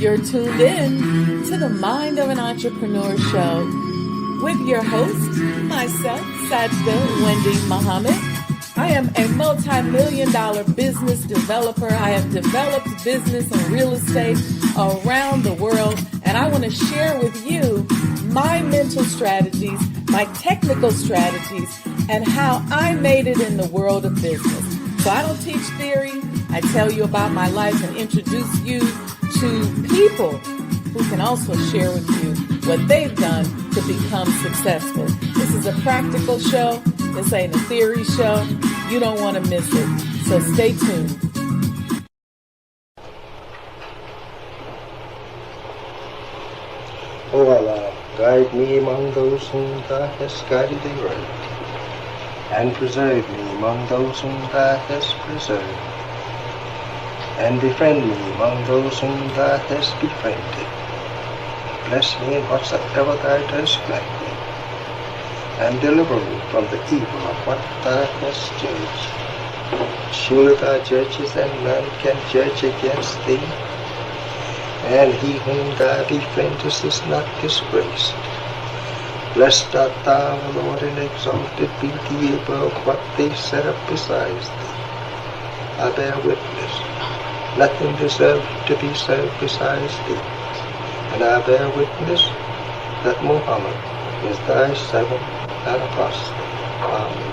You're tuned in to the Mind of an Entrepreneur show with your host, myself, Sajdah Wendy Muhammad. I am a multi-million-dollar business developer. I have developed business and real estate around the world, and I want to share with you my mental strategies, my technical strategies, and how I made it in the world of business. So I don't teach theory. I tell you about my life and introduce you to people who can also share with you what they've done to become successful. This is a practical show. This ain't a theory show. You don't want to miss it. So stay tuned. O Allah, guide me among those whom Thou hast guided aright, and preserve me among those whom Thou hast preserved, and befriend me among those whom Thou hast befriended. Bless me in whatsoever Thou dost grant me, and deliver me from the evil of what Thou hast judged. Surely Thou judgest, and none can judge against Thee, and he whom Thou befriendest is not disgraced. Blessed art Thou, O Lord, and exalted be Thee above what they set up besides Thee. I bear witness, nothing deserves to be served besides Thee, and I bear witness that Muhammad is Thy servant and apostle. Amen.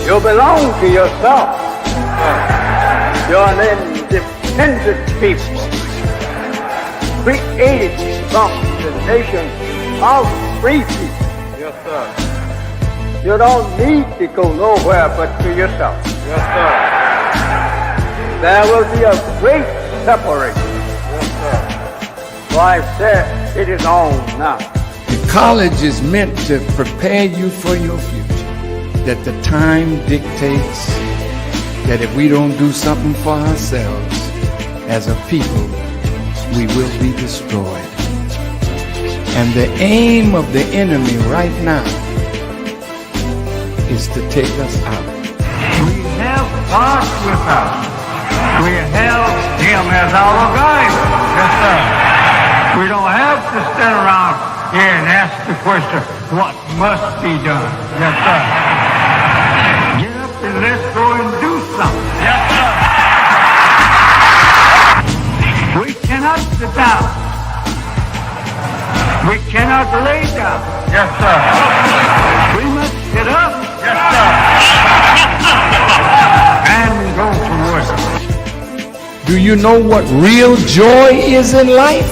You belong to yourself. You're an independent people, created from the nation of free people. Yes, sir. You don't need to go nowhere but to yourself. Yes, sir. There will be a great separation. Yes, sir. So I said it is on now. College is meant to prepare you for your future. that the time dictates that if we don't do something for ourselves as a people, we will be destroyed. And the aim of the enemy right now is to take us out. We have God with us. We have Him as our guide. Yes, sir. We don't have to stand around here and ask the question, what must be done? Yes, sir. Get up and let's go and do something. Yes, sir. We cannot sit down. We cannot lay down. Yes, sir. We must get up. Yes, sir. And go to work. Do you know what real joy is in life?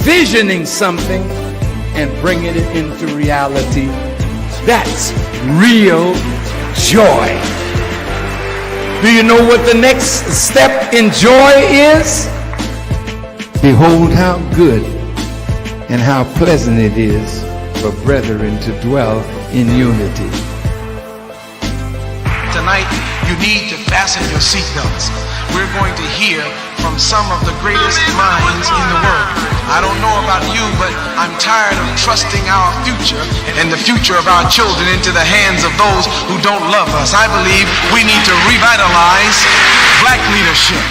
Visioning something and bringing it into reality. That's real joy. Do you know what the next step in joy is? Behold how good and how pleasant it is for brethren to dwell in unity. Tonight, you need to fasten your seatbelts. We're going to hear from some of the greatest minds in the world. I don't know about you, but I'm tired of trusting our future and the future of our children into the hands of those who don't love us. I believe we need to revitalize black leadership.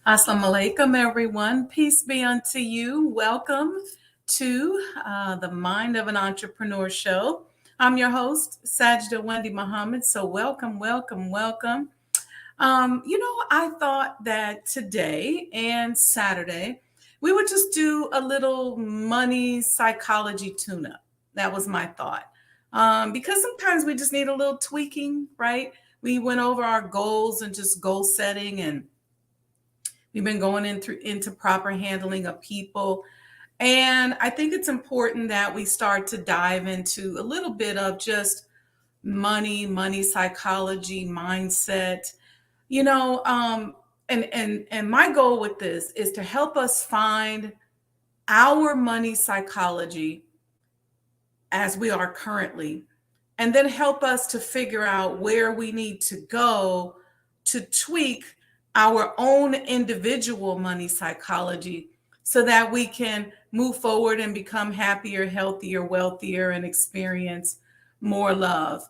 Assalamu alaikum, everyone. Peace be unto you. Welcome to the Mind of an Entrepreneur show. I'm your host, Sajdah Wendy Muhammad. So welcome, welcome, welcome. I thought that today and Saturday, we would just do a little money psychology tune-up. That was my thought. Because sometimes we just need a little tweaking, right? We went over our goals and just goal setting, and we've been going into proper handling of people. And I think it's important that we start to dive into a little bit of just money psychology, mindset, and my goal with this is to help us find our money psychology as we are currently, and then help us to figure out where we need to go to tweak our own individual money psychology so that we can move forward and become happier, healthier, wealthier, and experience more love.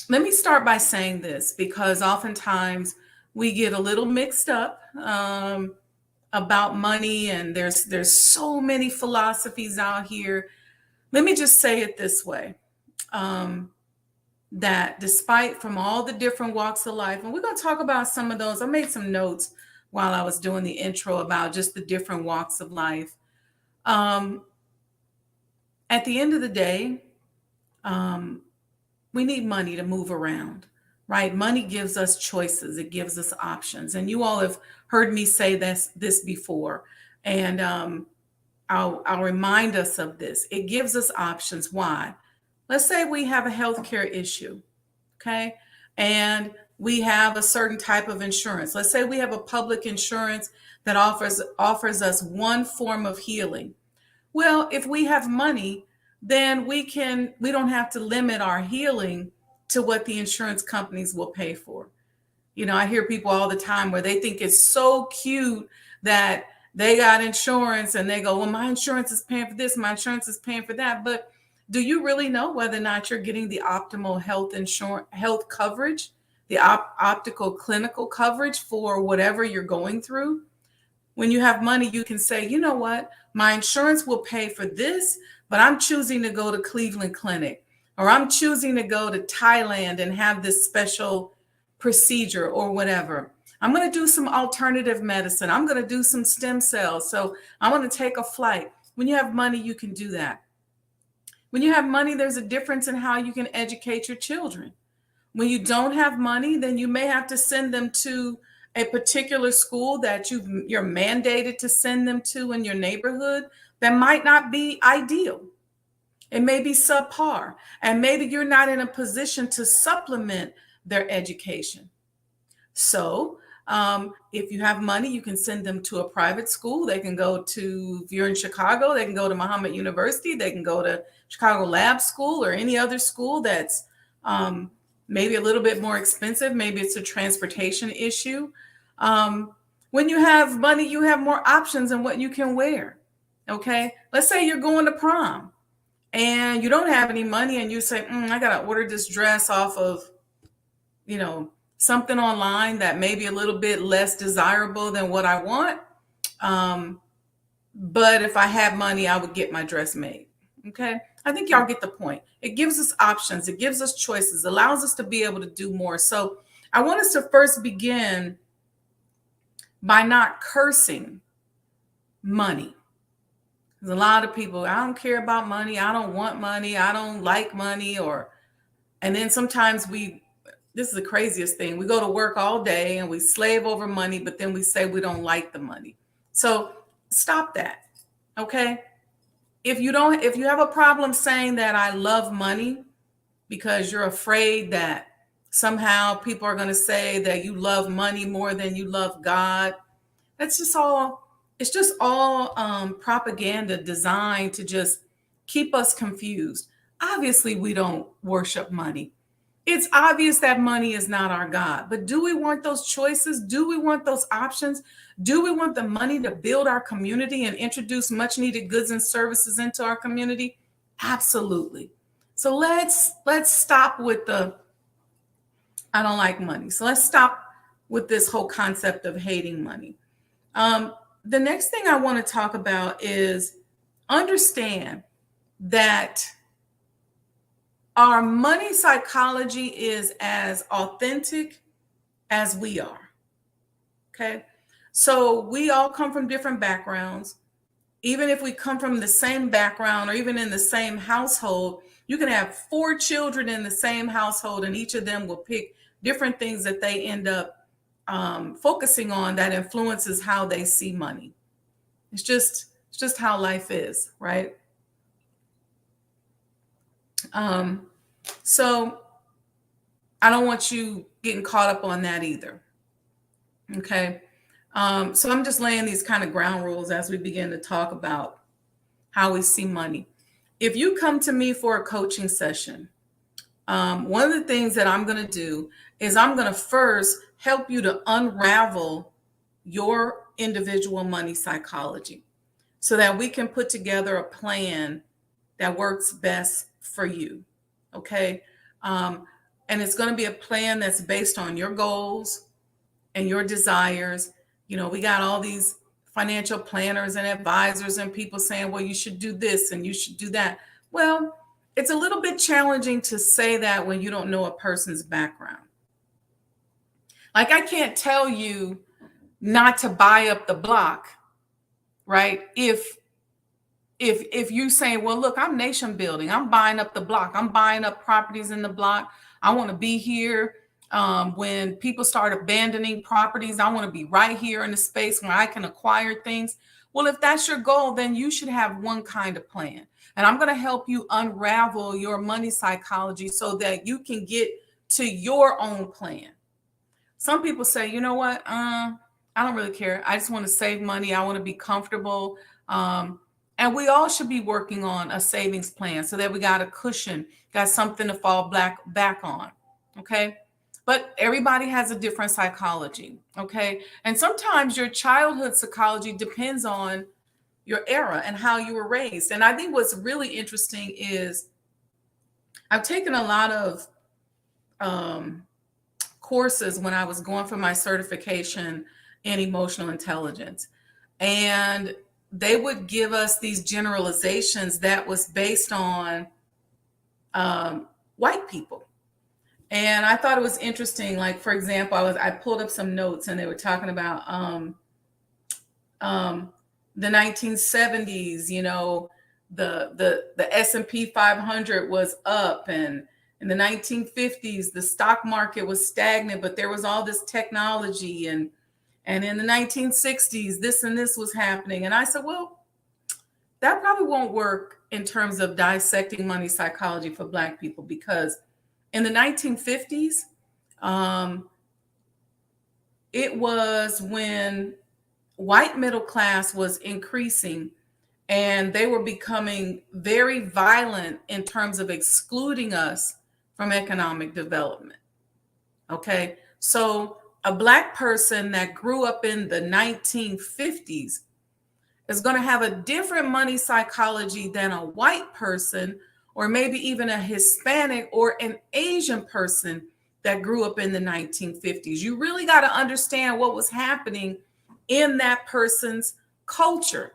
Let me start by saying this, because oftentimes we get a little mixed up about money, and there's so many philosophies out here. Let me just say it this way. That despite from all the different walks of life, and we're going to talk about some of those. I made some notes while I was doing the intro about just the different walks of life. At the end of the day, we need money to move around, right? Money gives us choices. It gives us options. And you all have heard me say this before. And I'll remind us of this. It gives us options. Why? Let's say we have a healthcare issue, okay? And we have a certain type of insurance. Let's say we have a public insurance that offers us one form of healing. Well, if we have money, then we don't have to limit our healing to what the insurance companies will pay for. I hear people all the time where they think it's so cute that they got insurance and they go, well, my insurance is paying for this, my insurance is paying for that. But do you really know whether or not you're getting the optimal health coverage, the optical clinical coverage for whatever you're going through? When you have money, you can say, you know what, my insurance will pay for this, but I'm choosing to go to Cleveland Clinic, or I'm choosing to go to Thailand and have this special procedure or whatever. I'm going to do some alternative medicine. I'm going to do some stem cells. So I'm going to take a flight. When you have money, you can do that. When you have money, there's a difference in how you can educate your children. When you don't have money, then you may have to send them to a particular school that you're mandated to send them to in your neighborhood that might not be ideal. It may be subpar, and maybe you're not in a position to supplement their education. So If you have money, you can send them to a private school. They can go to, if you're in Chicago, they can go to Muhammad University. They can go to Chicago Lab School or any other school that's maybe a little bit more expensive. Maybe it's a transportation issue. When you have money, you have more options in what you can wear. Okay. Let's say you're going to prom and you don't have any money and you say, I got to order this dress off of, something online that may be a little bit less desirable than what I want. But if I had money, I would get my dress made. Okay. I think y'all get the point. It gives us options. It gives us choices, allows us to be able to do more. So I want us to first begin by not cursing money. There's a lot of people, I don't care about money. I don't want money. I don't like money. And then sometimes this is the craziest thing. We go to work all day and we slave over money, but then we say we don't like the money. So stop that. Okay. If you have a problem saying that I love money because you're afraid that somehow people are going to say that you love money more than you love God, it's just all propaganda designed to just keep us confused. Obviously, we don't worship money. It's obvious that money is not our God, but do we want those choices? Do we want those options? Do we want the money to build our community and introduce much needed goods and services into our community? Absolutely. So let's stop with I don't like money. So let's stop with this whole concept of hating money. The next thing I want to talk about is understand that our money psychology is as authentic as we are. Okay. So we all come from different backgrounds. Even if we come from the same background or even in the same household, you can have 4 children in the same household and each of them will pick different things that they end up focusing on that influences how they see money. It's just how life is, right? So I don't want you getting caught up on that either. Okay. So I'm just laying these kind of ground rules as we begin to talk about how we see money. If you come to me for a coaching session, one of the things that I'm going to do is I'm going to first help you to unravel your individual money psychology so that we can put together a plan that works best for you. Okay. And it's going to be a plan that's based on your goals and your desires. We got all these financial planners and advisors and people saying, well, you should do this and you should do that. Well, it's a little bit challenging to say that when you don't know a person's background. Like I can't tell you not to buy up the block, right? If you say, well, look, I'm nation building, I'm buying up the block, I'm buying up properties in the block. I want to be here. When people start abandoning properties, I want to be right here in the space where I can acquire things. Well, if that's your goal, then you should have one kind of plan. And I'm going to help you unravel your money psychology so that you can get to your own plan. Some people say, you know what? I don't really care. I just want to save money. I want to be comfortable. And we all should be working on a savings plan so that we got a cushion, got something to fall back on. Okay. But everybody has a different psychology. Okay. And sometimes your childhood psychology depends on your era and how you were raised. And I think what's really interesting is I've taken a lot of courses when I was going for my certification in emotional intelligence. And they would give us these generalizations that was based on white people. And I thought it was interesting. Like, for example, I pulled up some notes and they were talking about the 1970s, the S&P 500 was up, and in the 1950s, the stock market was stagnant, but there was all this technology, and in the 1960s, this and this was happening. And I said, well, that probably won't work in terms of dissecting money psychology for Black people, because in the 1950s, it was when white middle class was increasing and they were becoming very violent in terms of excluding us from economic development. Okay. So a Black person that grew up in the 1950s is going to have a different money psychology than a white person, or maybe even a Hispanic or an Asian person that grew up in the 1950s. You really got to understand what was happening in that person's culture.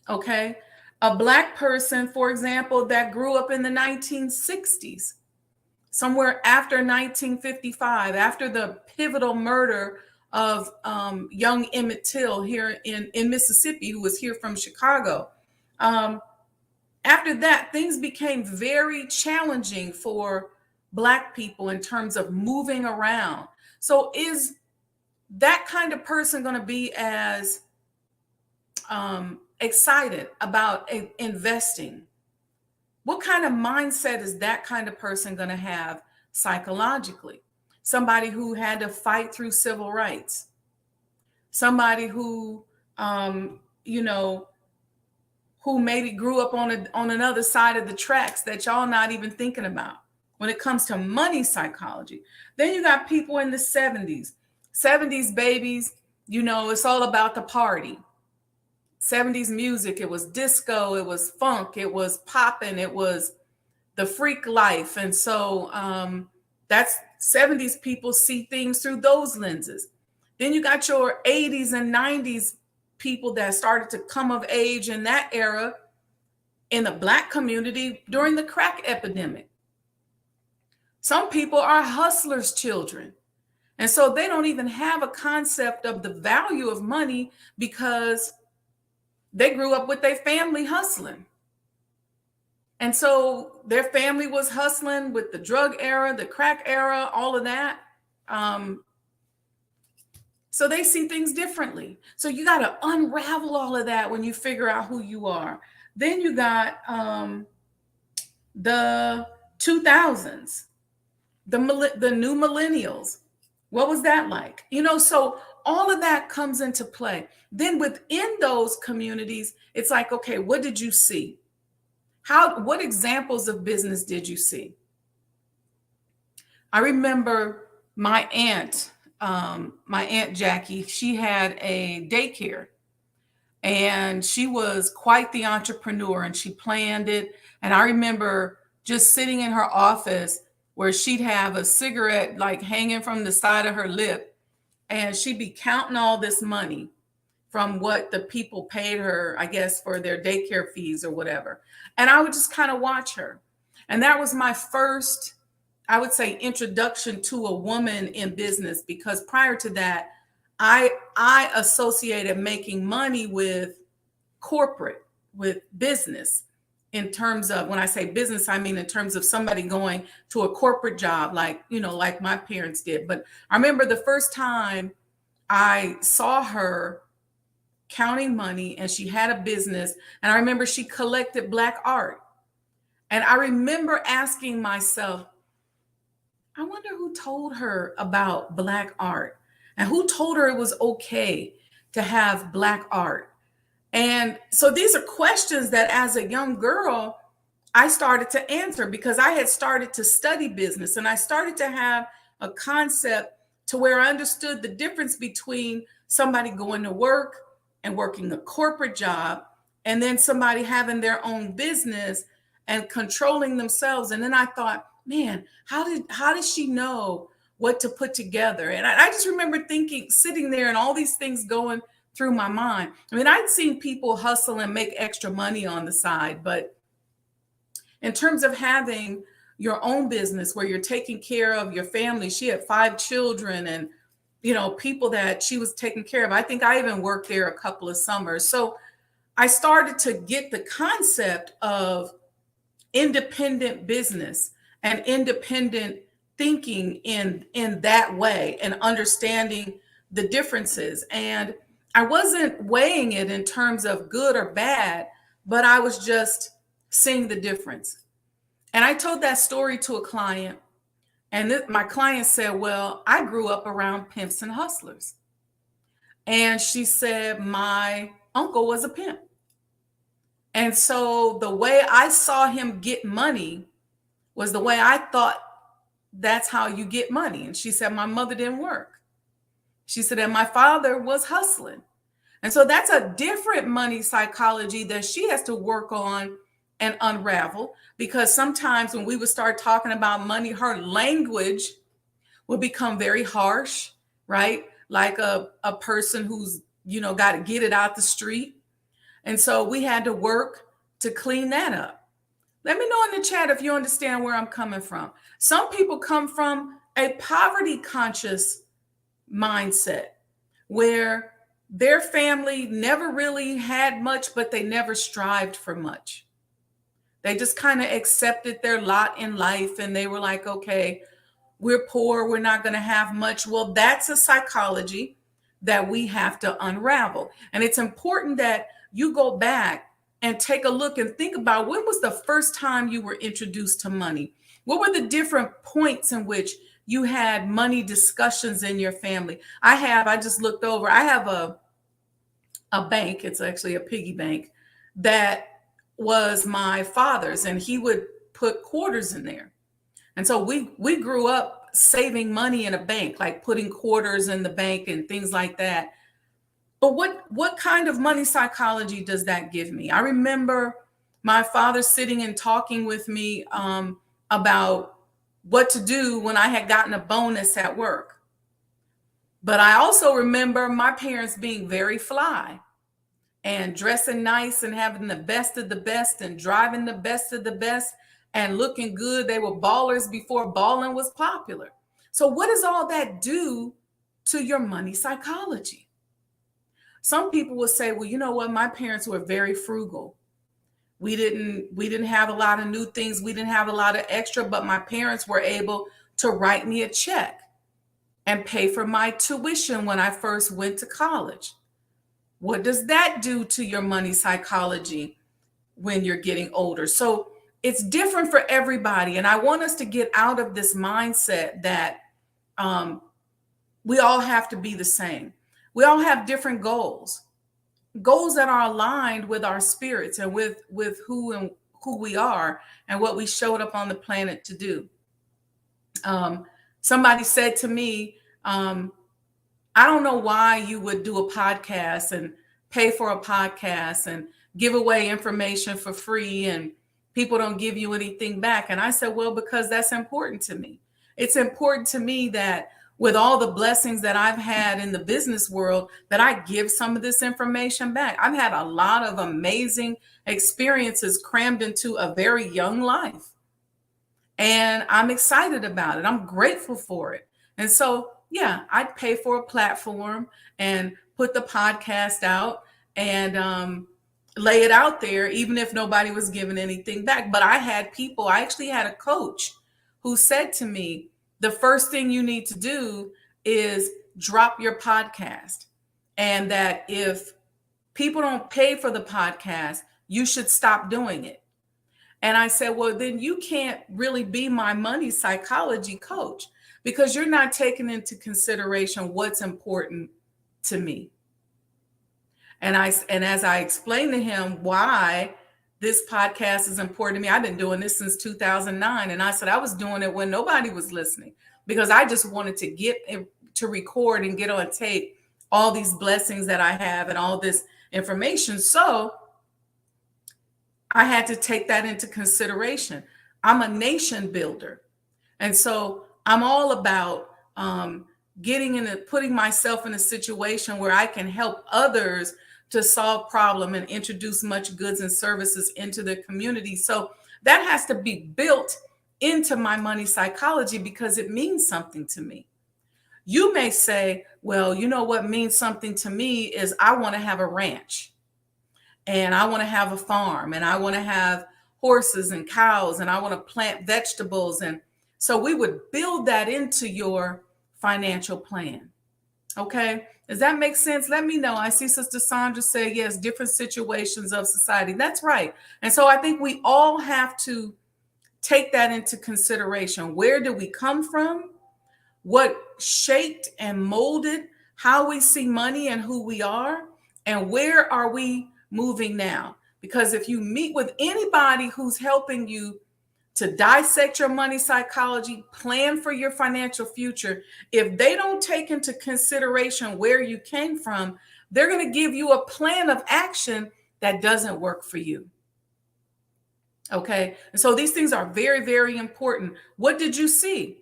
Okay. A Black person, for example, that grew up in the 1960s, somewhere after 1955, after the pivotal murder of young Emmett Till here in Mississippi, who was here from Chicago. After that, things became very challenging for Black people in terms of moving around. So is that kind of person going to be as excited about investing? What kind of mindset is that kind of person going to have psychologically? Somebody who had to fight through civil rights, somebody who, who maybe grew up on another side of the tracks that y'all not even thinking about when it comes to money psychology. Then you got people in the 70s babies, it's all about the party. 70s music, it was disco, it was funk, it was popping, it was the freak life. And so that's 70s people see things through those lenses. Then you got your 80s and 90s people that started to come of age in that era in the Black community during the crack epidemic. Some people are hustlers' children. And so they don't even have a concept of the value of money because they grew up with their family hustling. And so their family was hustling with the drug era, the crack era, all of that. So they see things differently. So you got to unravel all of that when you figure out who you are. Then you got the 2000s, the new millennials. What was that like? So all of that comes into play. Then within those communities, it's like, okay, what did you see? What examples of business did you see? I remember my aunt Jackie, she had a daycare and she was quite the entrepreneur and she planned it. And I remember just sitting in her office where she'd have a cigarette like hanging from the side of her lip and she'd be counting all this money from what the people paid her, I guess, for their daycare fees or whatever. And I would just kind of watch her. And that was my first, I would say, introduction to a woman in business, because prior to that, I associated making money with corporate, with business. In terms of, when I say business, I mean in terms of somebody going to a corporate job, like my parents did. But I remember the first time I saw her counting money, and she had a business, and I remember she collected Black art. And I remember asking myself, I wonder who told her about Black art and who told her it was okay to have Black art. And so these are questions that as a young girl, I started to answer because I had started to study business and I started to have a concept to where I understood the difference between somebody going to work and working a corporate job and then somebody having their own business and controlling themselves. And then I thought, man, how did she know what to put together? And I just remember thinking, sitting there and all these things going through my mind. I mean, I'd seen people hustle and make extra money on the side, but in terms of having your own business where you're taking care of your family, she had 5 children and, people that she was taking care of. I think I even worked there a couple of summers. So I started to get the concept of independent business and independent thinking in that way and understanding the differences. And I wasn't weighing it in terms of good or bad, but I was just seeing the difference. And I told that story to a client, And my client said, well, I grew up around pimps and hustlers. And she said, my uncle was a pimp. And so the way I saw him get money was the way I thought that's how you get money. And she said, my mother didn't work. She said, and my father was hustling. And so that's a different money psychology that she has to work on and unravel, because sometimes when we would start talking about money, her language would become very harsh, right? Like a person who's, got to get it out the street. And so we had to work to clean that up. Let me know in the chat if you understand where I'm coming from. Some people come from a poverty conscious mindset where their family never really had much, but they never strived for much. They just kind of accepted their lot in life, and they were like, okay, we're poor, we're not going to have much. Well, that's a psychology that we have to unravel. And it's important that you go back and take a look and think about, when was the first time you were introduced to money? What were the different points in which you had money discussions in your family? I just looked over, I have a bank, it's actually a piggy bank, that was my father's, and he would put quarters in there. And so we grew up saving money in a bank, like putting quarters in the bank and things like that. But what kind of money psychology does that give me? I remember my father sitting and talking with me about what to do when I had gotten a bonus at work. But I also remember my parents being very fly and dressing nice and having the best of the best and driving the best of the best and looking good. They were ballers before balling was popular. So what does all that do to your money psychology? Some people will say, well, you know what? My parents were very frugal. We didn't have a lot of new things. We didn't have a lot of extra, but my parents were able to write me a check and pay for my tuition when I first went to college. What does that do to your money psychology when you're getting older? So it's different for everybody. And I want us to get out of this mindset that we all have to be the same. We all have different goals that are aligned with our spirits and with who we are and what we showed up on the planet to do. Somebody said to me, I don't know why you would do a podcast and pay for a podcast and give away information for free and people don't give you anything back. And I said, well, because that's important to me. It's important to me that with all the blessings that I've had in the business world, that I give some of this information back. I've had a lot of amazing experiences crammed into a very young life. And I'm excited about it. I'm grateful for it. And so, yeah, I'd pay for a platform and put the podcast out and lay it out there, even if nobody was giving anything back. But I actually had a coach who said to me, the first thing you need to do is drop your podcast. And that if people don't pay for the podcast, you should stop doing it. And I said, well, then you can't really be my money psychology coach because you're not taking into consideration what's important to me. And as I explained to him why this podcast is important to me, I've been doing this since 2009. And I said, I was doing it when nobody was listening because I just wanted to get to record and get on tape all these blessings that I have and all this information. So I had to take that into consideration. I'm a nation builder. And so I'm all about putting myself in a situation where I can help others to solve problem and introduce much goods and services into the community. So that has to be built into my money psychology because it means something to me. You may say, well, you know what means something to me is I want to have a ranch and I want to have a farm and I want to have horses and cows and I want to plant vegetables. And so we would build that into your financial plan. Okay. Does that make sense? Let me know. I see Sister Sandra say, yes, different situations of society. That's right. And so I think we all have to take that into consideration. Where do we come from? What shaped and molded how we see money and who we are? And where are we moving now? Because if you meet with anybody who's helping you to dissect your money psychology, plan for your financial future, if they don't take into consideration where you came from, they're going to give you a plan of action that doesn't work for you. Okay. And so these things are very, very important. What did you see?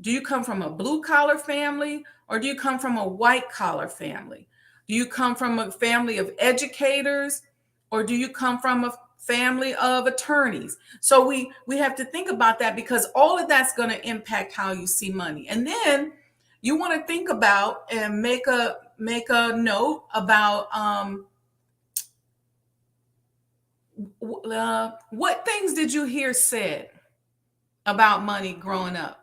Do you come from a blue collar family, or do you come from a white collar family? Do you come from a family of educators, or do you come from a family of attorneys? So we have to think about that, because all of that's going to impact how you see money. And then you want to think about and make a note about what things did you hear said about money growing up?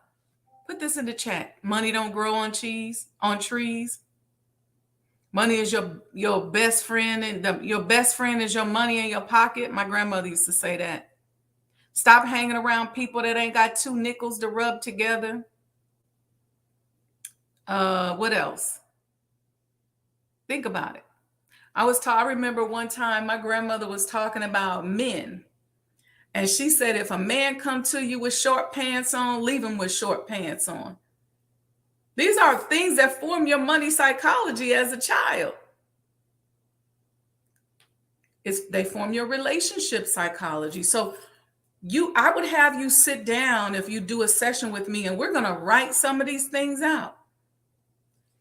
Put this in the chat. Money don't grow on trees. Money is your best friend, and your best friend is your money in your pocket. My grandmother used to say that. Stop hanging around people that ain't got 2 nickels to rub together. What else? Think about it. I remember one time my grandmother was talking about men. And she said, if a man come to you with short pants on, leave him with short pants on. These are things that form your money psychology as a child. They form your relationship psychology. So I would have you sit down if you do a session with me, and we're going to write some of these things out.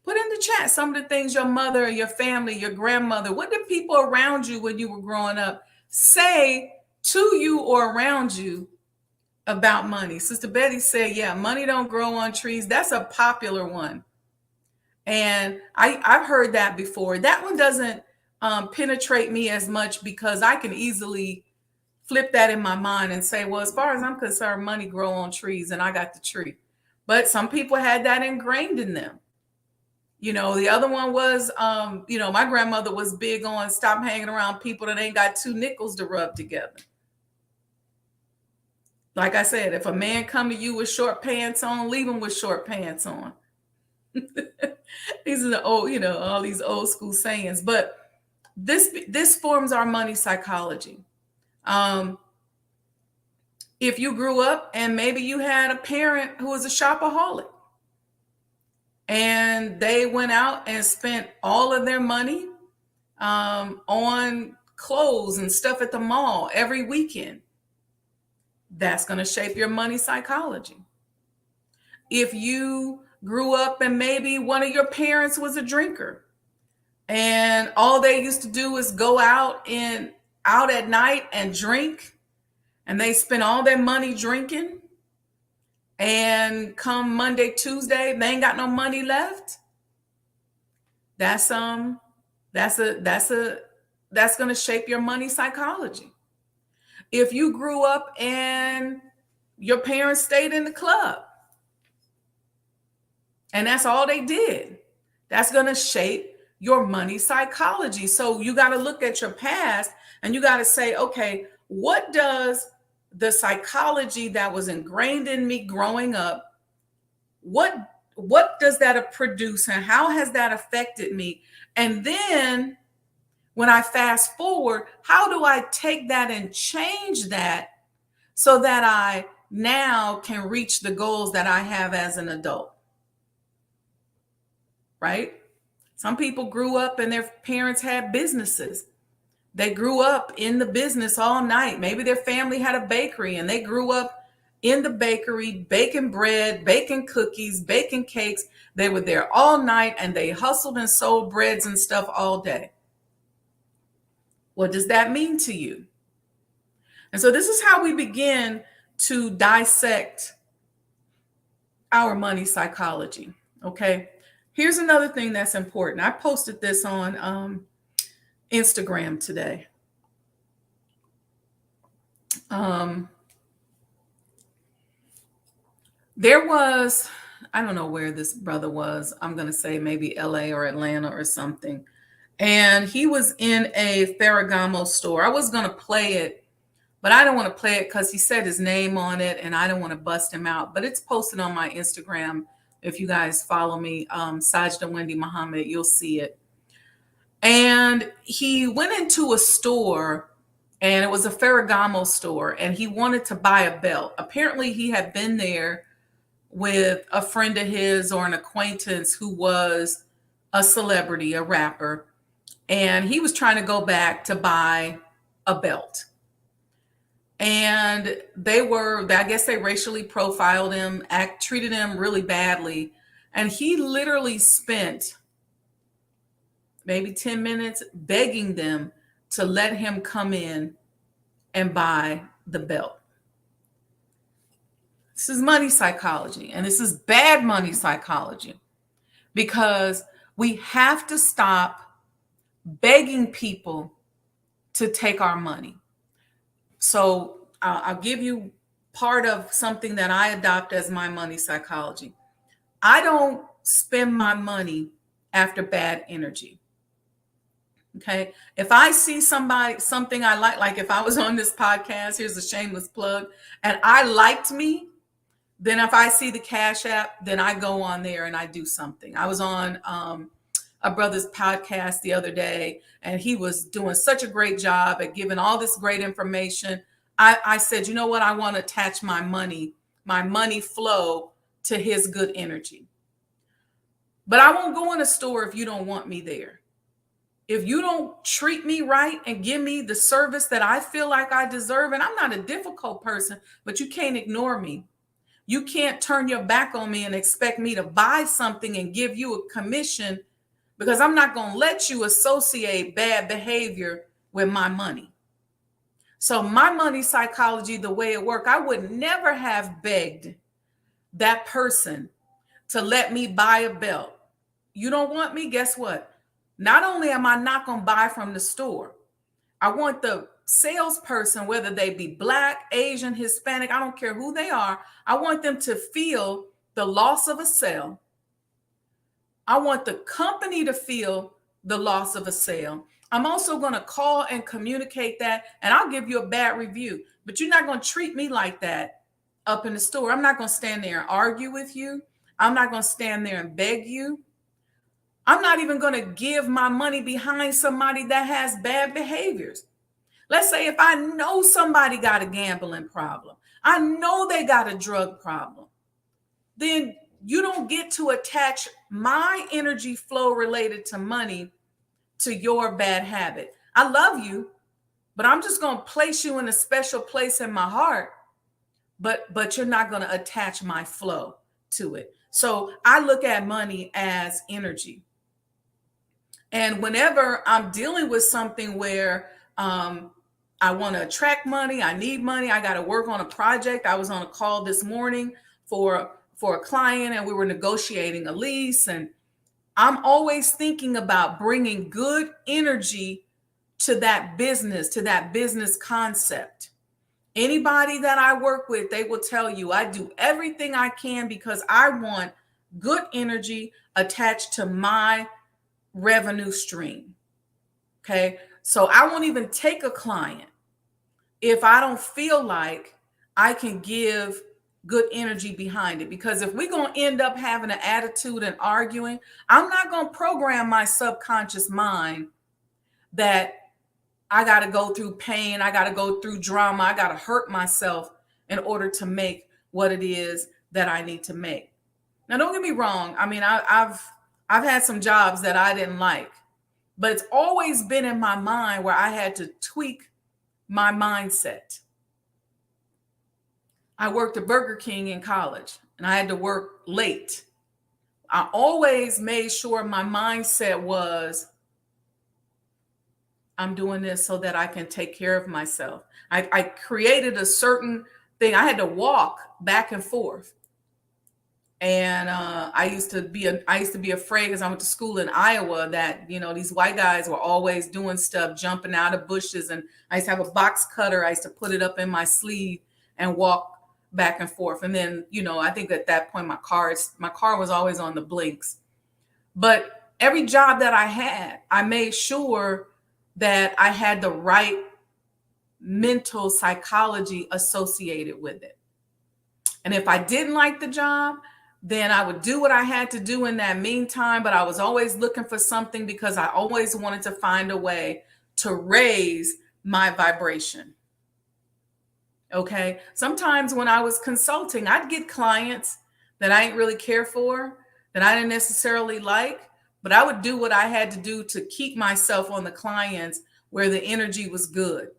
Put in the chat some of the things your mother, your family, your grandmother, what did people around you when you were growing up say to you or around you about money? Sister Betty said, yeah, money don't grow on trees. That's a popular one. And I've heard that before. That one doesn't penetrate me as much, because I can easily flip that in my mind and say, well, as far as I'm concerned, money grow on trees, and I got the tree. But some people had that ingrained in them. You know, the other one was, my grandmother was big on stop hanging around people that ain't got 2 nickels to rub together. Like I said, if a man come to you with short pants on, leave him with short pants on. These are the old, all these old school sayings. But this forms our money psychology. If you grew up and maybe you had a parent who was a shopaholic, and they went out and spent all of their money on clothes and stuff at the mall every weekend, that's going to shape your money psychology. If you grew up and maybe one of your parents was a drinker, and all they used to do is go out at night and drink, and they spent all their money drinking, and come Monday, Tuesday, they ain't got no money left. That's going to shape your money psychology. If you grew up and your parents stayed in the club, and that's all they did, that's going to shape your money psychology. So you got to look at your past, and you got to say, okay, what does the psychology that was ingrained in me growing up, what does that produce, and how has that affected me? And then when I fast forward, how do I take that and change that so that I now can reach the goals that I have as an adult? Right? Some people grew up and their parents had businesses. They grew up in the business all night. Maybe their family had a bakery, and they grew up in the bakery, baking bread, baking cookies, baking cakes. They were there all night, and they hustled and sold breads and stuff all day. What does that mean to you? And so this is how we begin to dissect our money psychology. Okay. Here's another thing that's important. I posted this on Instagram today. There was, I don't know where this brother was. I'm going to say maybe LA or Atlanta or something. And he was in a Ferragamo store. I was going to play it but I don't want to play it because he said his name on it and I don't want to bust him out. But it's posted on my Instagram. If you guys follow me, Sajdah Wendy Muhammad, you'll see it. And he went into a store, and it was a Ferragamo store, and he wanted to buy a belt. Apparently, he had been there with a friend of his or an acquaintance who was a celebrity, a rapper, and he was trying to go back to buy a belt. And I guess they racially profiled him, treated him really badly. And he literally spent maybe 10 minutes begging them to let him come in and buy the belt. This is money psychology, and this is bad money psychology, because we have to stop begging people to take our money. So I'll give you part of something that I adopt as my money psychology. I don't spend my money after bad energy. Okay. If I see something I like if I was on this podcast, here's a shameless plug, and I liked me, then if I see the Cash App, then I go on there and I do something. I was on a brother's podcast the other day, and he was doing such a great job at giving all this great information. I said, you know what? I want to attach my money flow to his good energy. But I won't go in a store if you don't want me there. If you don't treat me right and give me the service that I feel like I deserve, and I'm not a difficult person, but you can't ignore me. You can't turn your back on me and expect me to buy something and give you a commission, because I'm not going to let you associate bad behavior with my money. So my money psychology, the way it worked, I would never have begged that person to let me buy a belt. You don't want me? Guess what? Not only am I not going to buy from the store, I want the salesperson, whether they be Black, Asian, Hispanic, I don't care who they are, I want them to feel the loss of a sale. I want the company to feel the loss of a sale. I'm also going to call and communicate that, and I'll give you a bad review, but you're not going to treat me like that up in the store. I'm not going to stand there and argue with you. I'm not going to stand there and beg you. I'm not even going to give my money behind somebody that has bad behaviors. Let's say if I know somebody got a gambling problem, I know they got a drug problem, then you don't get to attach my energy flow related to money to your bad habit. I love you, but I'm just going to place you in a special place in my heart, but you're not going to attach my flow to it. So I look at money as energy. And whenever I'm dealing with something where I want to attract money, I need money, I got to work on a project. I was on a call this morning for a client, and we were negotiating a lease. And I'm always thinking about bringing good energy to that business concept. Anybody that I work with, they will tell you I do everything I can because I want good energy attached to my revenue stream. Okay. So I won't even take a client if I don't feel like I can give good energy behind it. Because if we're going to end up having an attitude and arguing, I'm not going to program my subconscious mind that I got to go through pain, I got to go through drama, I got to hurt myself in order to make what it is that I need to make. Now, don't get me wrong. I mean, I've had some jobs that I didn't like, but it's always been in my mind where I had to tweak my mindset. I worked at Burger King in college, and I had to work late. I always made sure my mindset was, I'm doing this so that I can take care of myself. I created a certain thing. I had to walk back and forth. And I used to be afraid, because I went to school in Iowa, that, these white guys were always doing stuff, jumping out of bushes. And I used to have a box cutter. I used to put it up in my sleeve and walk back and forth. And then, I think at that point, my car was always on the blinks. But every job that I had, I made sure that I had the right mental psychology associated with it. And if I didn't like the job, then I would do what I had to do in that meantime. But I was always looking for something because I always wanted to find a way to raise my vibration. Okay. Sometimes when I was consulting, I'd get clients that I didn't really care for, that I didn't necessarily like, but I would do what I had to do to keep myself on the clients where the energy was good,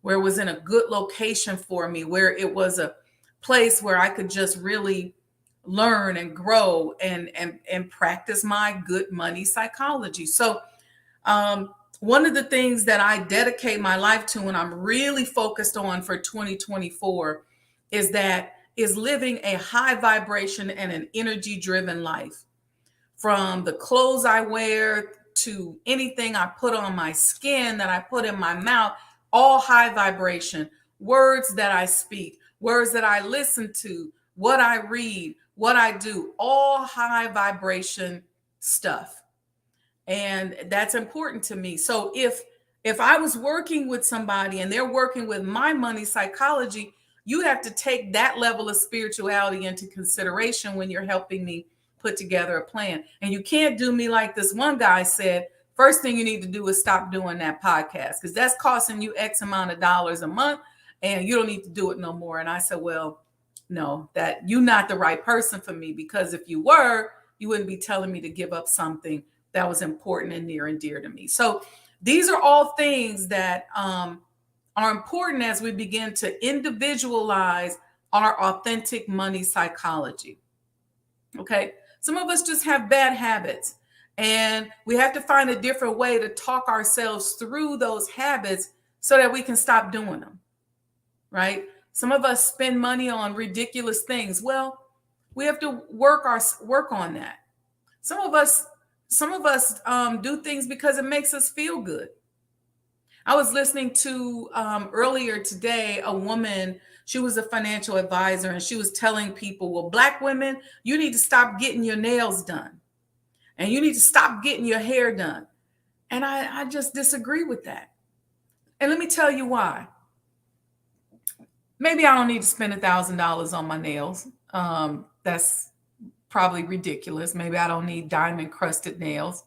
where it was in a good location for me, where it was a place where I could just really learn and grow and practice my good money psychology. So one of the things that I dedicate my life to and I'm really focused on for 2024 is living a high vibration and an energy driven life. From the clothes I wear to anything I put on my skin, that I put in my mouth, all high vibration. Words that I speak, words that I listen to, what I read, what I do, all high vibration stuff. And that's important to me. So if I was working with somebody and they're working with my money psychology, you have to take that level of spirituality into consideration when you're helping me put together a plan. And you can't do me like this one guy said, first thing you need to do is stop doing that podcast because that's costing you X amount of dollars a month and you don't need to do it no more. And I said, well, no, that you're not the right person for me, because if you were, you wouldn't be telling me to give up something that was important and near and dear to me. So these are all things that are important as we begin to individualize our authentic money psychology. Okay. Some of us just have bad habits and we have to find a different way to talk ourselves through those habits so that we can stop doing them. Right. Some of us spend money on ridiculous things. Well, we have to work on that. Some of us do things because it makes us feel good. I was listening to earlier today, a woman, she was a financial advisor, and she was telling people, well, Black women, you need to stop getting your nails done and you need to stop getting your hair done. And I just disagree with that. And let me tell you why. Maybe I don't need to spend $1,000 on my nails. That's probably ridiculous. Maybe I don't need diamond crusted nails.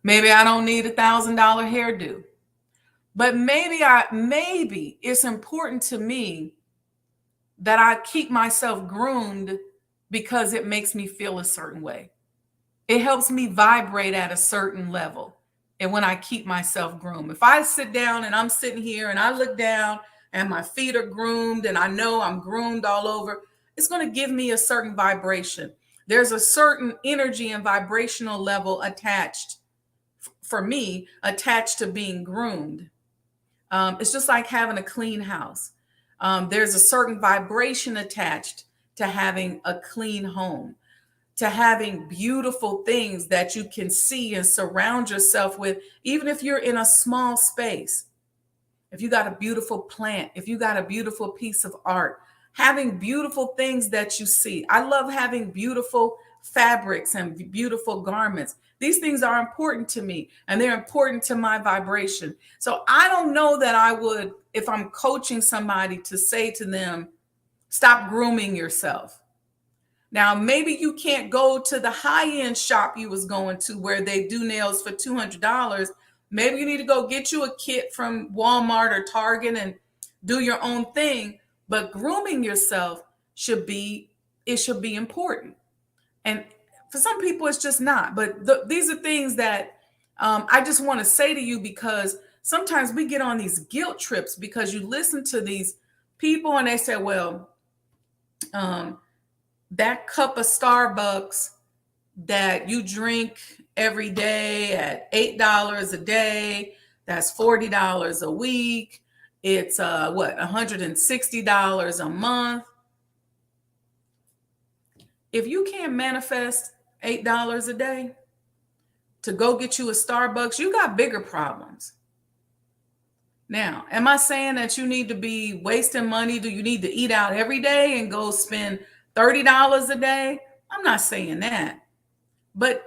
Maybe I don't need $1,000 hairdo. But maybe it's important to me that I keep myself groomed because it makes me feel a certain way. It helps me vibrate at a certain level. And when I keep myself groomed, if I sit down and I'm sitting here and I look down and my feet are groomed and I know I'm groomed all over, it's going to give me a certain vibration. There's a certain energy and vibrational level attached, for me, attached to being groomed. It's just like having a clean house. There's a certain vibration attached to having a clean home, to having beautiful things that you can see and surround yourself with, even if you're in a small space. If you got a beautiful plant, if you got a beautiful piece of art, having beautiful things that you see. I love having beautiful fabrics and beautiful garments. These things are important to me and they're important to my vibration. So I don't know that I would, if I'm coaching somebody, to say to them, stop grooming yourself. Now, maybe you can't go to the high-end shop you was going to where they do nails for $200. Maybe you need to go get you a kit from Walmart or Target and do your own thing. But grooming yourself should be important. And for some people, it's just not. But these are things that I just want to say to you, because sometimes we get on these guilt trips because you listen to these people and they say, well, that cup of Starbucks that you drink every day at $8 a day, that's $40 a week. It's $160 a month. If you can't manifest $8 a day to go get you a Starbucks, you got bigger problems. Now, am I saying that you need to be wasting money? Do you need to eat out every day and go spend $30 a day? I'm not saying that. But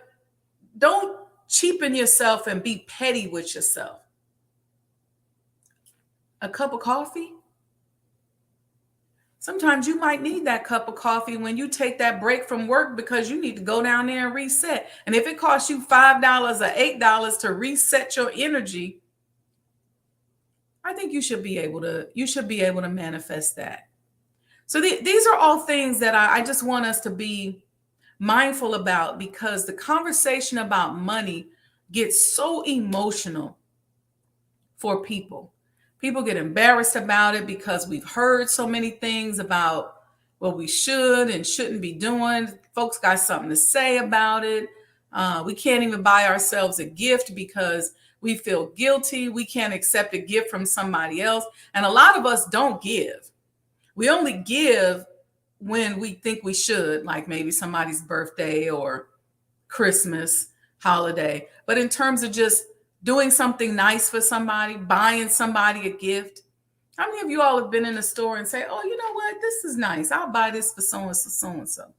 don't cheapen yourself and be petty with yourself. A cup of coffee? Sometimes you might need that cup of coffee when you take that break from work because you need to go down there and reset. And if it costs you $5 or $8 to reset your energy, I think you should be able to manifest that. So these are all things that I just want us to be mindful about, because the conversation about money gets so emotional for people. People get embarrassed about it because we've heard so many things about what we should and shouldn't be doing. Folks got something to say about it. We can't even buy ourselves a gift because we feel guilty. We can't accept a gift from somebody else. And a lot of us don't give. We only give when we think we should, like maybe somebody's birthday or Christmas holiday. But in terms of just doing something nice for somebody, buying somebody a gift. How many of you all have been in a store and say, oh, you know what? This is nice. I'll buy this for so-and-so, so-and-so.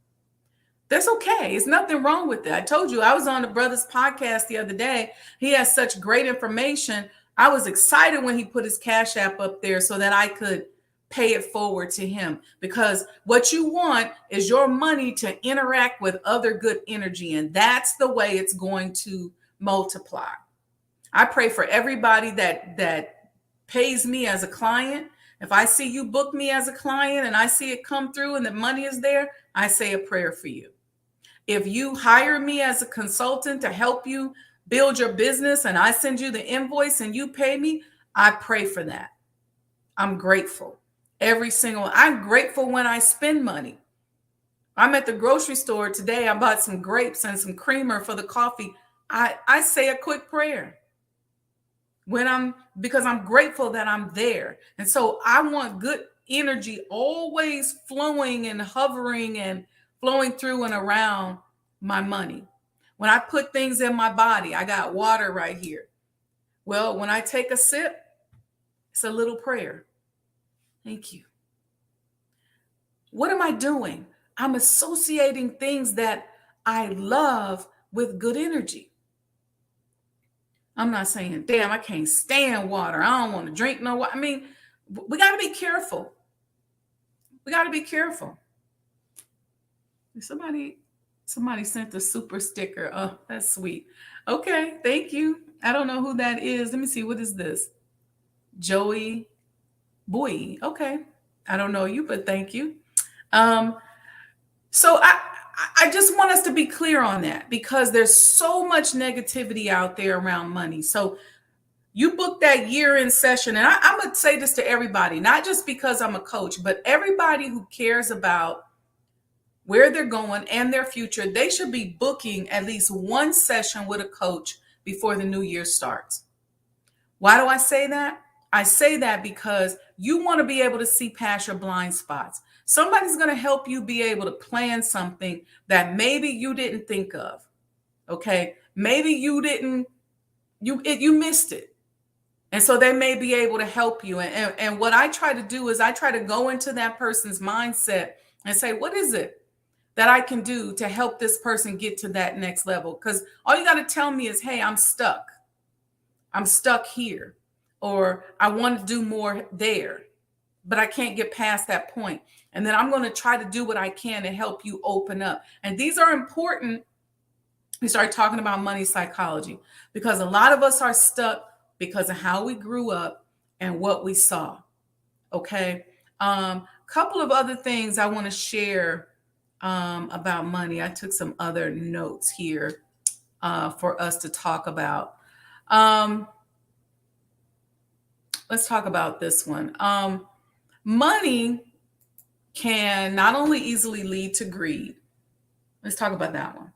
That's okay. It's nothing wrong with that. I told you, I was on the brother's podcast the other day. He has such great information. I was excited when he put his Cash App up there so that I could pay it forward to him, because what you want is your money to interact with other good energy. And that's the way it's going to multiply. I pray for everybody that pays me as a client. If I see you book me as a client and I see it come through and the money is there, I say a prayer for you. If you hire me as a consultant to help you build your business and I send you the invoice and you pay me, I pray for that. I'm grateful. I'm grateful when I spend money. I'm at the grocery store today. I bought some grapes and some creamer for the coffee. I say a quick prayer because I'm grateful that I'm there. And so I want good energy always flowing and hovering and flowing through and around my money. When I put things in my body, I got water right here. Well, when I take a sip, it's a little prayer. Thank you. What am I doing? I'm associating things that I love with good energy. I'm not saying, damn, I can't stand water. I don't want to drink no water. I mean, we got to be careful. We got to be careful. Somebody sent a super sticker. Oh, that's sweet. Okay, thank you. I don't know who that is. Let me see. What is this? Joey Boy. Okay. I don't know you, but thank you. So I just want us to be clear on that, because there's so much negativity out there around money. So you book that year-end session, and I'm going to say this to everybody, not just because I'm a coach, but everybody who cares about where they're going and their future, they should be booking at least one session with a coach before the new year starts. Why do I say that? I say that because you want to be able to see past your blind spots. Somebody's going to help you be able to plan something that maybe you didn't think of. Okay. Maybe you missed it. And so they may be able to help you. And what I try to do is I try to go into that person's mindset and say, what is it that I can do to help this person get to that next level? Because all you got to tell me is, hey, I'm stuck. I'm stuck here. Or I want to do more there, but I can't get past that point. And then I'm going to try to do what I can to help you open up. And these are important. We start talking about money psychology, because a lot of us are stuck because of how we grew up and what we saw. Okay. Couple of other things I want to share about money. I took some other notes here for us to talk about. Let's talk about this one. Money can not only easily lead to greed. Let's talk about that one.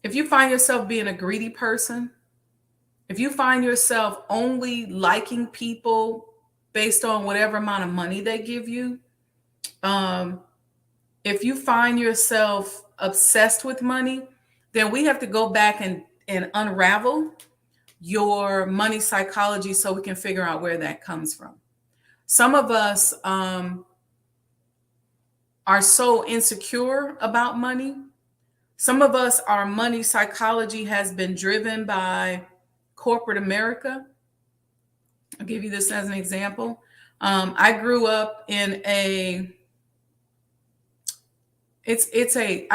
If you find yourself being a greedy person, if you find yourself only liking people based on whatever amount of money they give you, if you find yourself obsessed with money, then we have to go back and unravel your money psychology so we can figure out where that comes from. Some of us are so insecure about money. Some of us, our money psychology has been driven by corporate America. I'll give you this as an example. I grew up in I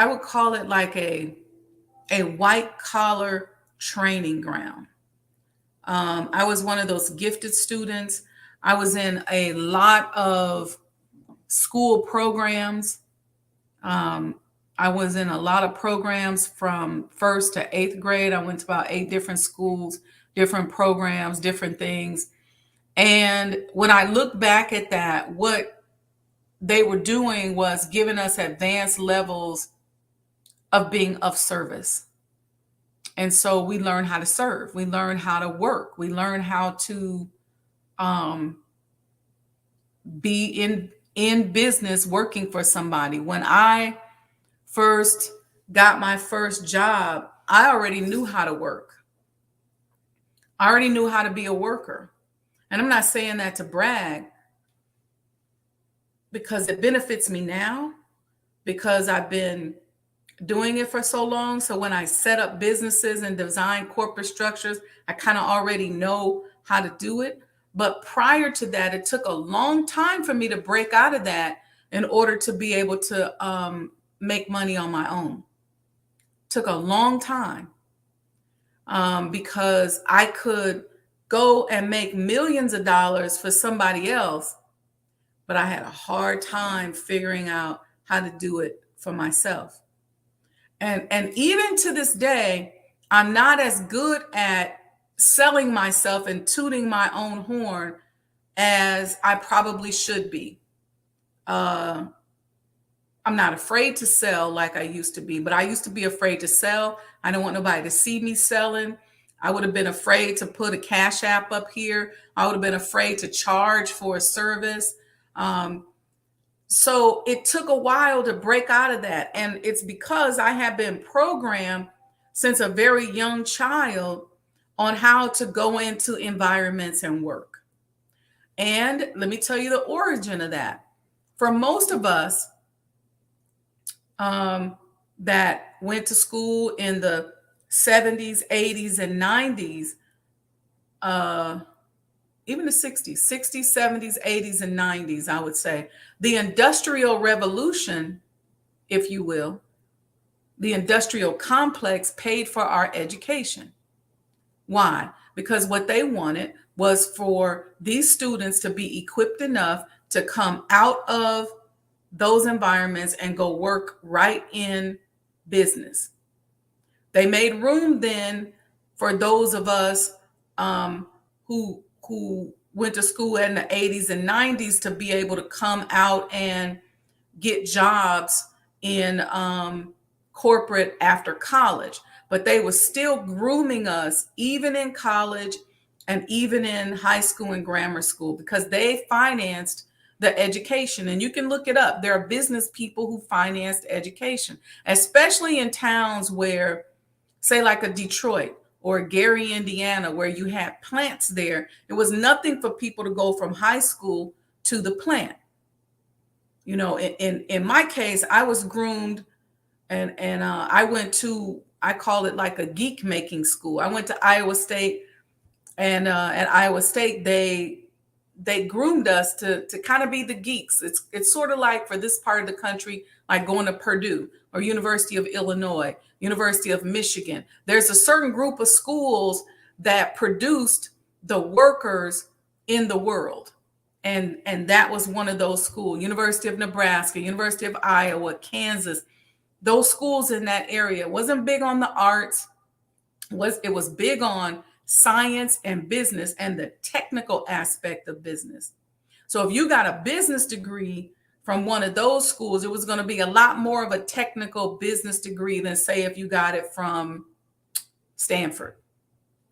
would call it like a white collar training ground. I was one of those gifted students. I was in a lot of school programs. I was in a lot of programs from first to eighth grade. I went to about 8 different schools, different programs, different things. And when I look back at that, what they were doing was giving us advanced levels of being of service. And so we learn how to serve. We learn how to work. We learn how to be in business working for somebody. When I first got my first job, I already knew how to work. I already knew how to be a worker. And I'm not saying that to brag, because it benefits me now, because I've been doing it for so long. So when I set up businesses and design corporate structures, I kind of already know how to do it. But prior to that, it took a long time for me to break out of that in order to be able to make money on my own. Took a long time because I could go and make millions of dollars for somebody else, but I had a hard time figuring out how to do it for myself. And even to this day, I'm not as good at selling myself and tooting my own horn as I probably should be. I'm not afraid to sell like I used to be, but I used to be afraid to sell. I don't want nobody to see me selling. I would have been afraid to put a Cash App up here. I would have been afraid to charge for a service. So it took a while to break out of that. And it's because I have been programmed since a very young child on how to go into environments and work. And let me tell you the origin of that. For most of us that went to school in the 70s, 80s, and 90s, even the 60s, 70s, 80s, and 90s, I would say, the Industrial Revolution, if you will, the industrial complex paid for our education. Why? Because what they wanted was for these students to be equipped enough to come out of those environments and go work right in business. They made room then for those of us who went to school in the 80s and 90s to be able to come out and get jobs in corporate after college. But they were still grooming us even in college and even in high school and grammar school, because they financed the education. And you can look it up. There are business people who financed education, especially in towns where, say, like a Detroit or Gary, Indiana, where you had plants there. It was nothing for people to go from high school to the plant. You know, in my case, I was groomed and I went to, I call it like a geek making school. I went to Iowa State, and at Iowa State, they groomed us to kind of be the geeks. It's sort of like, for this part of the country, like going to Purdue or University of Illinois, University of Michigan. There's a certain group of schools that produced the workers in the world. And that was one of those schools. University of Nebraska, University of Iowa, Kansas. Those schools in that area wasn't big on the arts. It was big on science and business and the technical aspect of business. So if you got a business degree from one of those schools, it was going to be a lot more of a technical business degree than, say, if you got it from Stanford.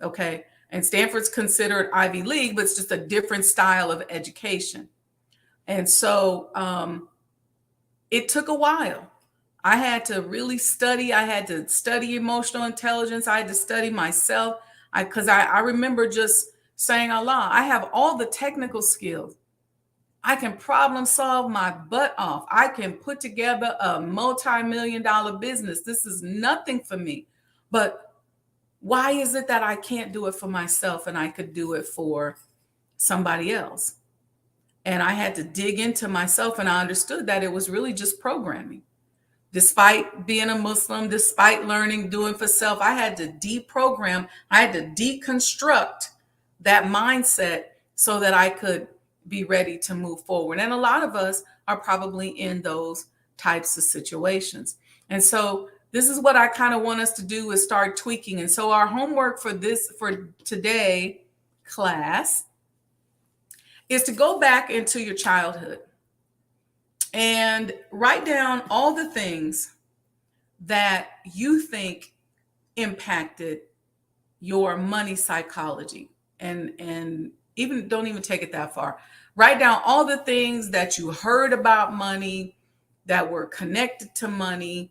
Okay. And Stanford's considered Ivy League, but it's just a different style of education. And so it took a while. I had to really study. I had to study emotional intelligence. I had to study myself. Because I remember just saying out loud, I have all the technical skills. I can problem solve my butt off. I can put together a multi-million-dollar business. This is nothing for me. But why is it that I can't do it for myself and I could do it for somebody else? And I had to dig into myself, and I understood that it was really just programming. Despite being a Muslim, despite learning, doing for self, I had to deprogram, I had to deconstruct that mindset so that I could be ready to move forward. And a lot of us are probably in those types of situations. And so this is what I kind of want us to do, is start tweaking. And so our homework for today class is to go back into your childhood and write down all the things that you think impacted your money psychology. And even don't even take it that far. Write down all the things that you heard about money, that were connected to money,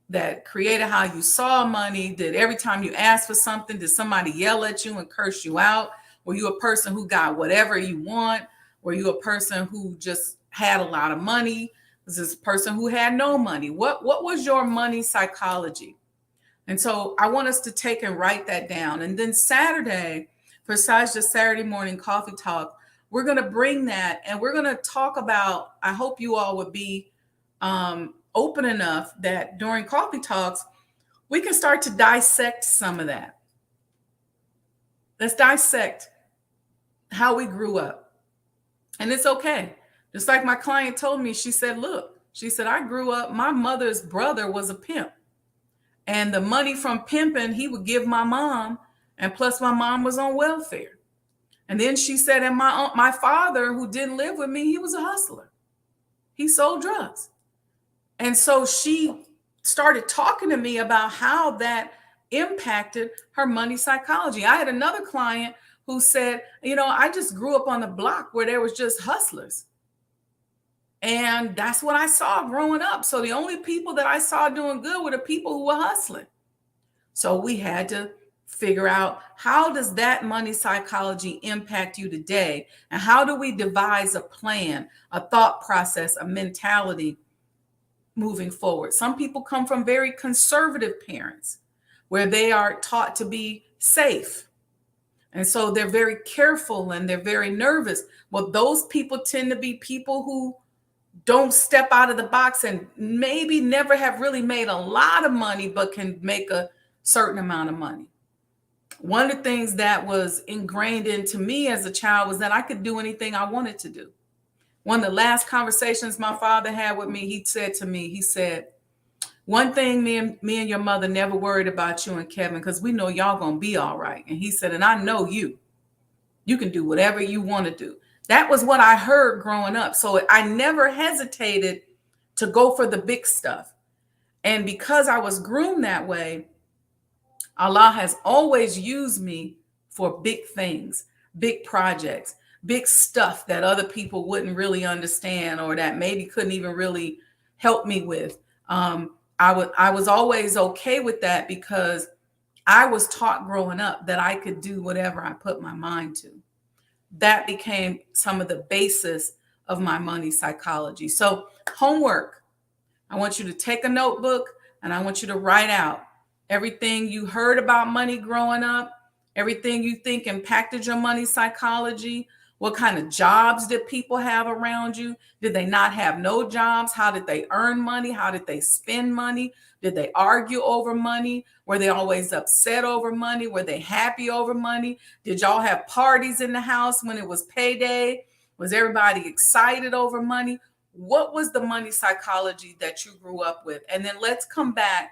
that created how you saw money. Did every time you asked for something, did somebody yell at you and curse you out? Were you a person who got whatever you want? Were you a person who just had a lot of money? Was this a person who had no money? What was your money psychology? And so I want us to take and write that down. And then Saturday, for Sajdah Saturday Morning Coffee Talk, we're going to bring that, and we're going to talk about, I hope you all would be open enough that during coffee talks, we can start to dissect some of that. Let's dissect how we grew up. And it's okay. Just like my client told me, she said, look, she said, I grew up, my mother's brother was a pimp. And the money from pimping, he would give my mom, and plus my mom was on welfare. And then she said, and my father, who didn't live with me, he was a hustler. He sold drugs. And so she started talking to me about how that impacted her money psychology. I had another client who said, I just grew up on the block where there was just hustlers. And that's what I saw growing up. So the only people that I saw doing good were the people who were hustling. So we had to figure out, how does that money psychology impact you today? And how do we devise a plan, a thought process, a mentality moving forward? Some people come from very conservative parents where they are taught to be safe. And so they're very careful and they're very nervous. Well, those people tend to be people who don't step out of the box and maybe never have really made a lot of money, but can make a certain amount of money. One of the things that was ingrained into me as a child was that I could do anything I wanted to do. One of the last conversations my father had with me, he said to me, he said, one thing me and your mother never worried about you and Kevin, because we know y'all gonna be all right. And he said, and I know you can do whatever you want to do. That was what I heard growing up. So I never hesitated to go for the big stuff. And because I was groomed that way, Allah has always used me for big things, big projects, big stuff that other people wouldn't really understand, or that maybe couldn't even really help me with. I was always okay with that because I was taught growing up that I could do whatever I put my mind to. That became some of the basis of my money psychology. So homework, I want you to take a notebook and I want you to write out everything you heard about money growing up, everything you think impacted your money psychology. What kind of jobs did people have around you? Did they not have no jobs? How did they earn money? How did they spend money? Did they argue over money? Were they always upset over money? Were they happy over money? Did y'all have parties in the house when it was payday? Was everybody excited over money? What was the money psychology that you grew up with? And then let's come back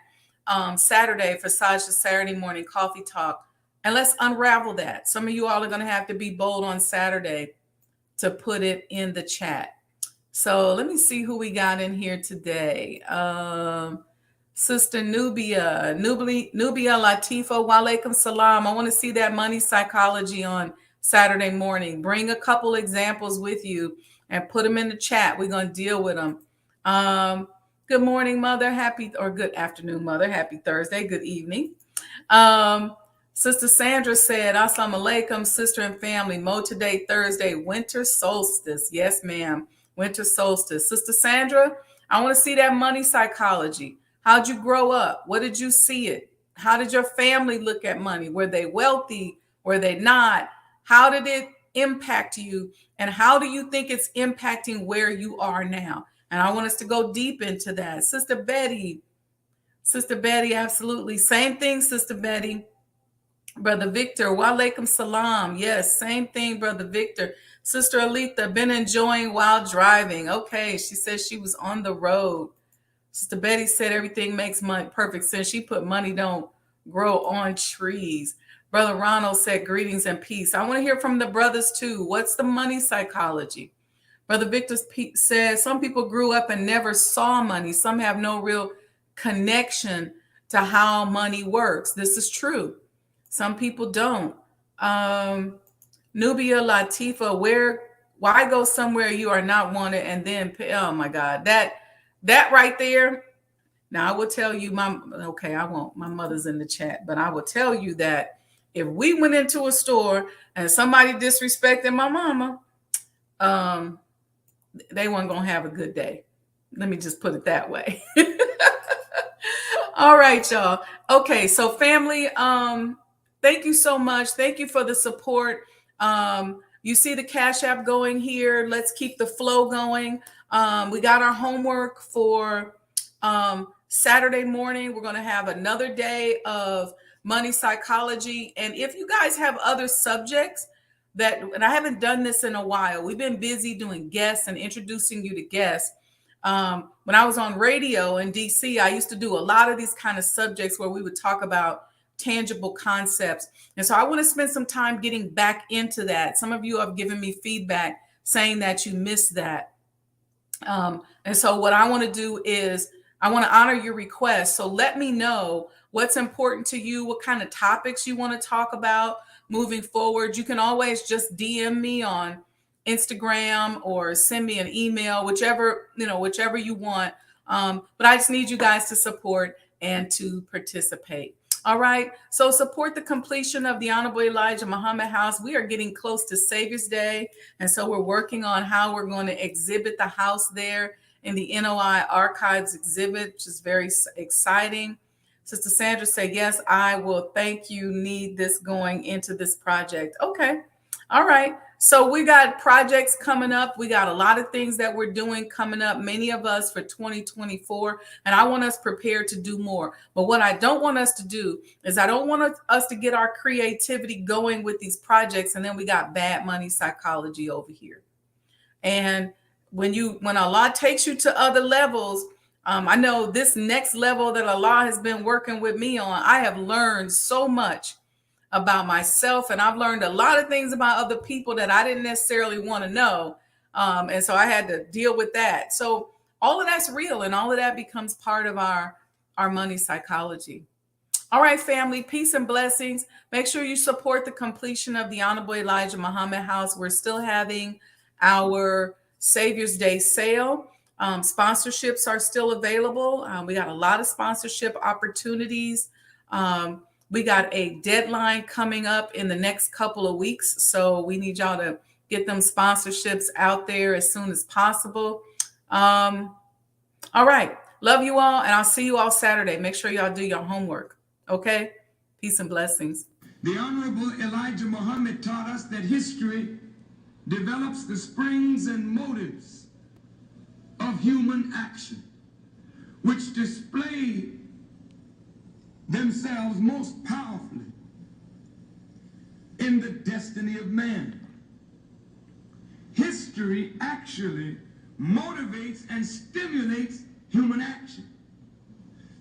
Saturday for Sajdah Saturday Morning Coffee Talk, and let's unravel that. Some of you all are going to have to be bold on Saturday to put it in the chat. So let me see who we got in here today. Sister Nubia Latifa, walaikum salam. I want to see that money psychology on Saturday morning. Bring a couple examples with you and put them in the chat. We're going to deal with them. Good morning, Mother. Good afternoon, Mother. Happy Thursday. Good evening. Sister Sandra said, Assalamu alaikum, sister and family. Mo today, Thursday, winter solstice. Yes, ma'am. Winter solstice. Sister Sandra, I want to see that money psychology. How'd you grow up? What did you see it? How did your family look at money? Were they wealthy? Were they not? How did it impact you, and how do you think it's impacting where you are now? And I want us to go deep into that. Sister Betty, absolutely. Same thing, Sister Betty. Brother Victor, wa alaikum salam. Yes, same thing, Brother Victor. Sister Alita, been enjoying while driving. Okay, she says she was on the road. Sister Betty said everything makes money perfect sense. She put money don't grow on trees. Brother Ronald said greetings and peace. I want to hear from the brothers too. What's the money psychology? Brother Victor says some people grew up and never saw money. Some have no real connection to how money works. This is true. Some people don't. Nubia Latifa, why go somewhere you are not wanted and then pay? Oh my God, that right there. Now I will tell you I won't. My mother's in the chat, but I will tell you that if we went into a store and somebody disrespected my mama, they weren't gonna have a good day. Let me just put it that way. All right, y'all. Okay, so family, thank you so much. Thank you for the support. You see the Cash App going here. Let's keep the flow going. We got our homework for Saturday morning. We're going to have another day of money psychology. And if you guys have other subjects and I haven't done this in a while, we've been busy doing guests and introducing you to guests. When I was on radio in DC, I used to do a lot of these kind of subjects where we would talk about tangible concepts. And so I want to spend some time getting back into that. Some of you have given me feedback saying that you missed that. And so what I want to do is I want to honor your request. So let me know what's important to you, what kind of topics you want to talk about moving forward. You can always just DM me on Instagram or send me an email, whichever you want. But I just need you guys to support and to participate. All right. So support the completion of the Honorable Elijah Muhammad House. We are getting close to Savior's Day. And so we're working on how we're going to exhibit the house there in the NOI Archives exhibit, which is very exciting. Sister Sandra said, yes, I will. Thank you. Need this going into this project. Okay. All right. So we got projects coming up. We got a lot of things that we're doing coming up, many of us for 2024. And I want us prepared to do more. But what I don't want us to do is I don't want us to get our creativity going with these projects. And then we got bad money psychology over here. And when Allah takes you to other levels, I know this next level that Allah has been working with me on, I have learned so much about myself, and I've learned a lot of things about other people that I didn't necessarily want to know. And so I had to deal with that. So all of that's real, and all of that becomes part of our money psychology. All right, family, peace and blessings. Make sure you support the completion of the Honorable Elijah Muhammad House. We're still having our Savior's Day sale. Sponsorships are still available. We got a lot of sponsorship opportunities. We got a deadline coming up in the next couple of weeks. So we need y'all to get them sponsorships out there as soon as possible. All right. Love you all. And I'll see you all Saturday. Make sure y'all do your homework. Okay. Peace and blessings. The Honorable Elijah Muhammad taught us that history develops the springs and motives of human action, which display themselves most powerfully in the destiny of man. History actually motivates and stimulates human action.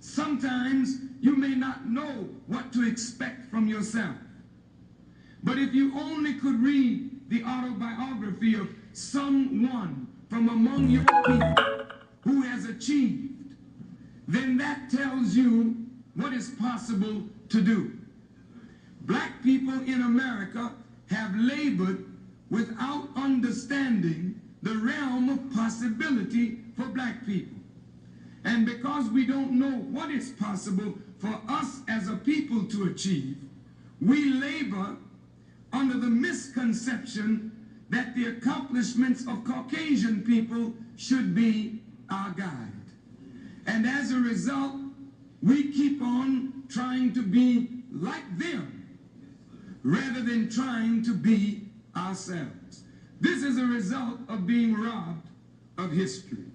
Sometimes you may not know what to expect from yourself, but if you only could read the autobiography of someone from among your people who has achieved, then that tells you what is possible to do. Black people in America have labored without understanding the realm of possibility for black people. And because we don't know what is possible for us as a people to achieve, we labor under the misconception that the accomplishments of Caucasian people should be our guide. And as a result, we keep on trying to be like them rather than trying to be ourselves. This is a result of being robbed of history.